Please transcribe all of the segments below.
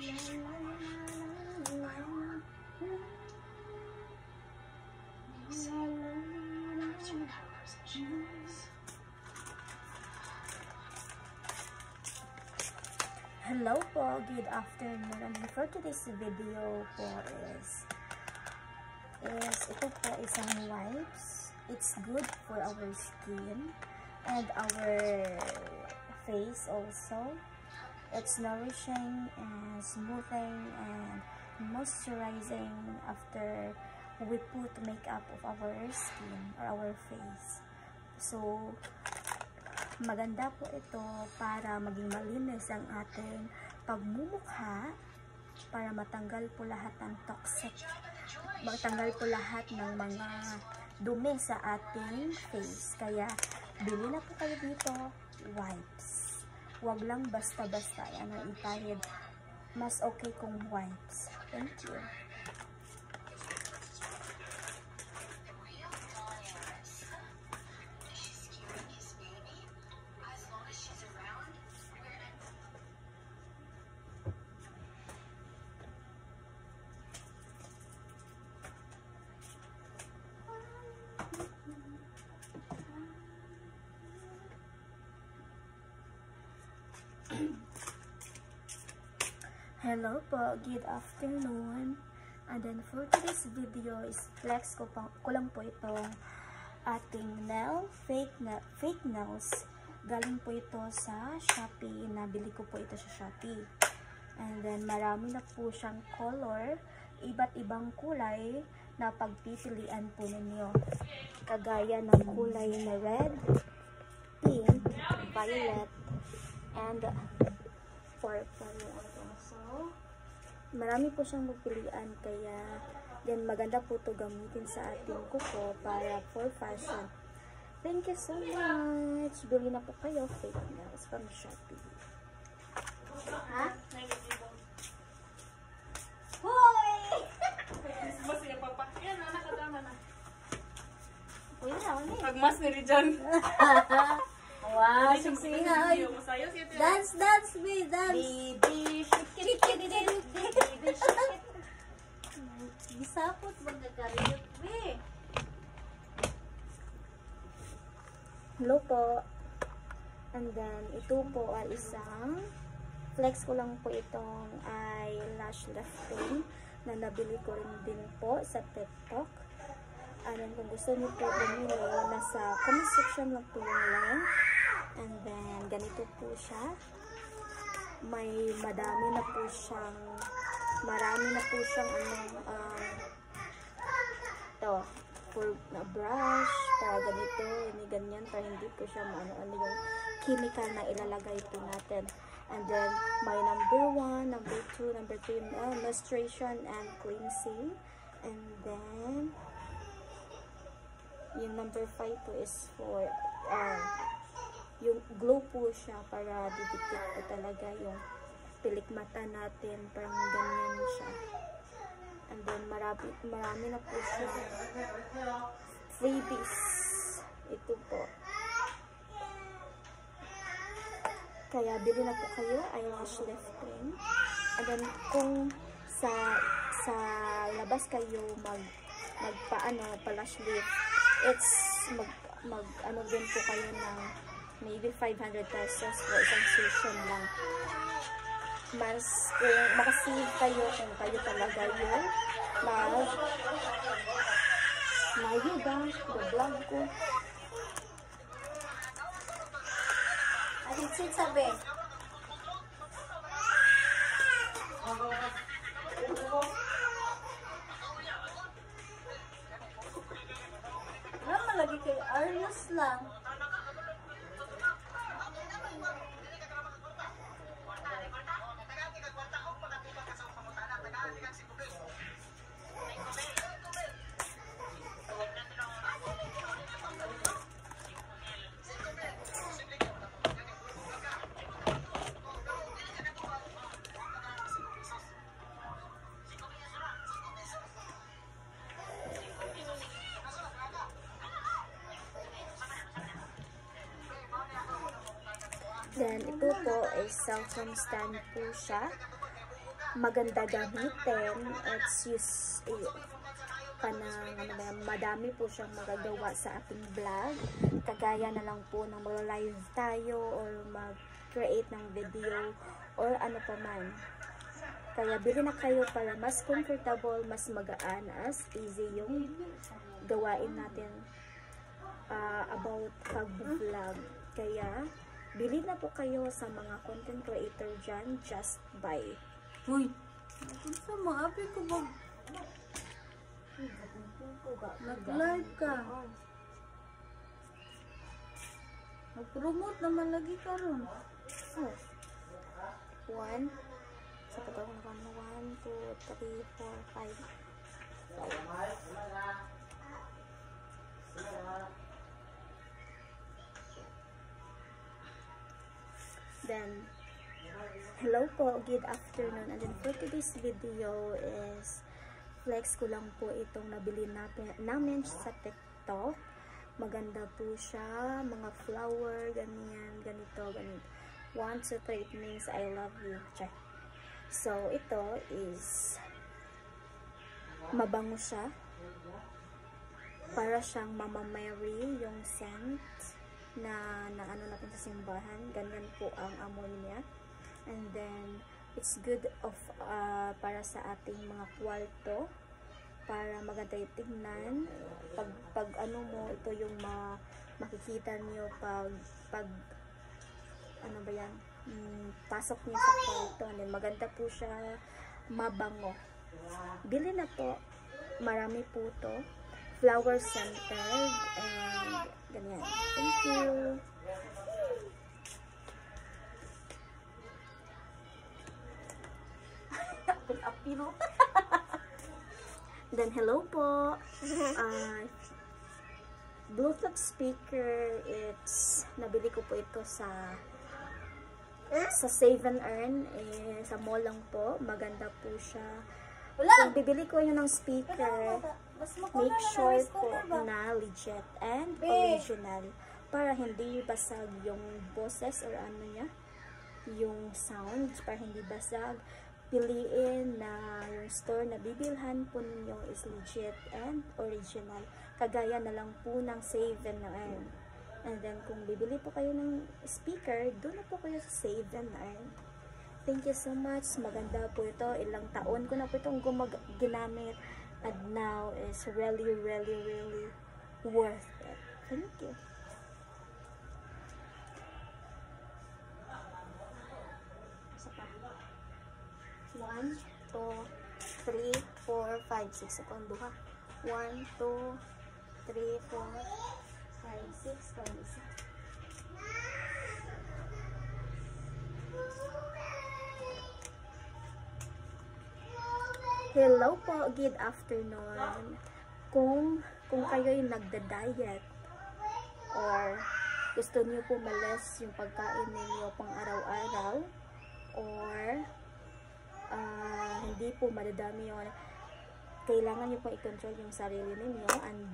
Hello po, good afternoon. And for today's video po is ito po isang wipes. It's good for our skin and our face also. It's nourishing and smoothing and moisturizing after we put makeup of our skin or our face. So maganda po ito para maging malinis ang ating pagmumukha, para matanggal po lahat ng toxic, matanggal po lahat ng mga dumi sa ating face. Kaya bili na po kayo dito, wipes. Huwag lang basta-basta yan ang itahid. Mas okay kung wipes. Thank you. Hello po, good afternoon. And then for today's video is flex ko lang po itong ating fake nails. Galing po ito sa Shopee. Nabili ko po ito sa Shopee. And then marami na po siyang color, iba't ibang kulay na pagpipilian po ninyo. Kagaya ng kulay na red, pink, violet, and purple. So, marami po siyang magpilian, kaya then maganda po ito gamitin sa ating kuko para for fashion. Thank you so much. Bili na po kayo fake nails from Shopee. Ha? Hoy! Mas niya papakyan na nakadama na. Uy na, ulit. Pagmas ni Rijan. Wow, singsingan. Dance, dance, baby, dance. Baby, shake it, baby, shake it. Gisapot ba nagkariyot, baby? Hello po. And then, ito po ay isang flex ko lang po itong eyelash lifting na nabili ko rin din po sa TikTok. And then, kung gusto niyo po bumili, nasa comment section lang po yung link. And then, ganito po siya. Marami na po siyang ito, for na brush, para ganito, ganyan, para hindi po siya ano yung chemical na ilalagay po natin. And then, may number 1, number 2, number 3, menstruation and cleansing. And then, yung number 5 po is for yung glow po siya, para didikit po talaga yung pilik mata natin, parang ganyan siya. And then marami na po siya freebies. Ito po, kaya bili na po kayo eyelash lifting. And then kung sa labas kayo pa-lash lift, it's ano din po kayo ng maybe 500 pesos for isang session lang. Mas kung makasave kayo kung kayo talaga yun vlog ko. Atin sit sabi. Lagi kay Arius lang. Then, ito po is cellphone stand po siya. maganda gamitin. It's use kanang madami po siyang magagawa sa ating vlog, kagaya na lang po ng mag-live tayo or mag-create ng video or ano pa man. Kaya bili na kayo para mas comfortable, mas magaan, as easy yung gawain natin about pag-vlog. Kaya bili na po kayo sa mga content creator dyan, just buy. Uy, sa mga api ko ba? Nag-live ka. Nag-promote naman lagi ka ron. Oh. 1, sa katawang naman, 1, 2, 3, 4, 5. Then, hello po, good afternoon. And then for today's video is flex ko lang po itong nabili namin sa TikTok. Maganda po siya, mga flower, ganyan, ganito, ganito. 1, 2, 3, it means I love you. Check. So, ito is mabango siya. Para siyang Mama Mary, yung scent na ano natin sa simbahan. Ganyan po ang amoy niya. And then, it's good of para sa ating mga kwarto, para maganda yung tingnan. Pag ano mo, ito yung makikita niyo pag ano ba yan, pasok niyo sa kwarto. And then, maganda po siya, mabango. Bili na po, marami po to, flower scented, and ganyan. Thank you. Apiro. Then hello po. Bluetooth speaker, it's nabili ko po ito sa Save and Earn, sa mall lang po. Maganda po siya. Kung bibili ko yun ng speaker, make sure po na legit and original para hindi basag yung boses or ano niya, yung sound, para hindi basag. Piliin na yung store na bibilhan po ninyo is legit and original. Kagaya na lang po ng Save and Earn. And then, kung bibili po kayo ng speaker, doon na po kayo sa Save and Earn. Thank you so much. Maganda po ito. Ilang taon ko na po itong ginamit. And now is really, really, really worth it. Thank you. One, 2, 3, 4, 5, 6. Segundo ha. 1, 2, 3, 4, 5, 6. Kaya isa. Hello po, good afternoon. Kung kayo yung nagda-diet or gusto niyo po malas yung pagkain ninyo pang araw-araw, or hindi po madadami yun, kailangan niyo po i-control yung sarili ninyo, and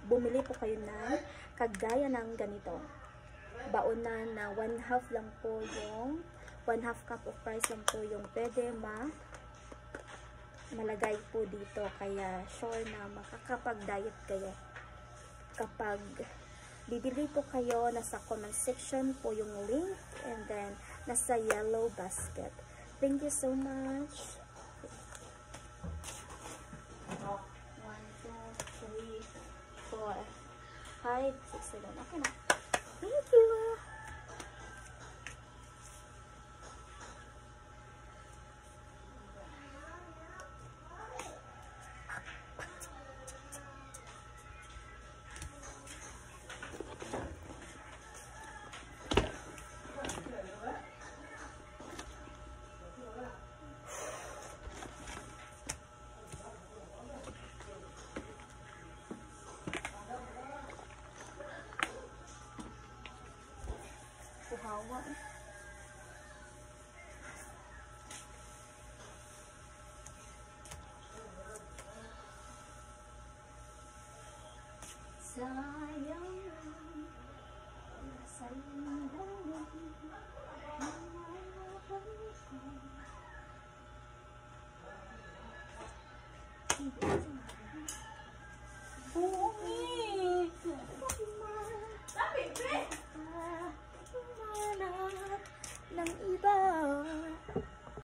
bumili po kayo ng kagaya ng ganito. Baonan na 1/2 lang po yung 1/2 cup of rice lang po yung pwede malagay po dito. Kaya sure na makakapag-diet kayo. Kapag bibili po kayo, nasa comment section po yung link, and then nasa yellow basket. Thank you so much. 1, 2, 3, 4, 5, 6, 7. Okay na. Thank you. Hawa. Sayang Sige.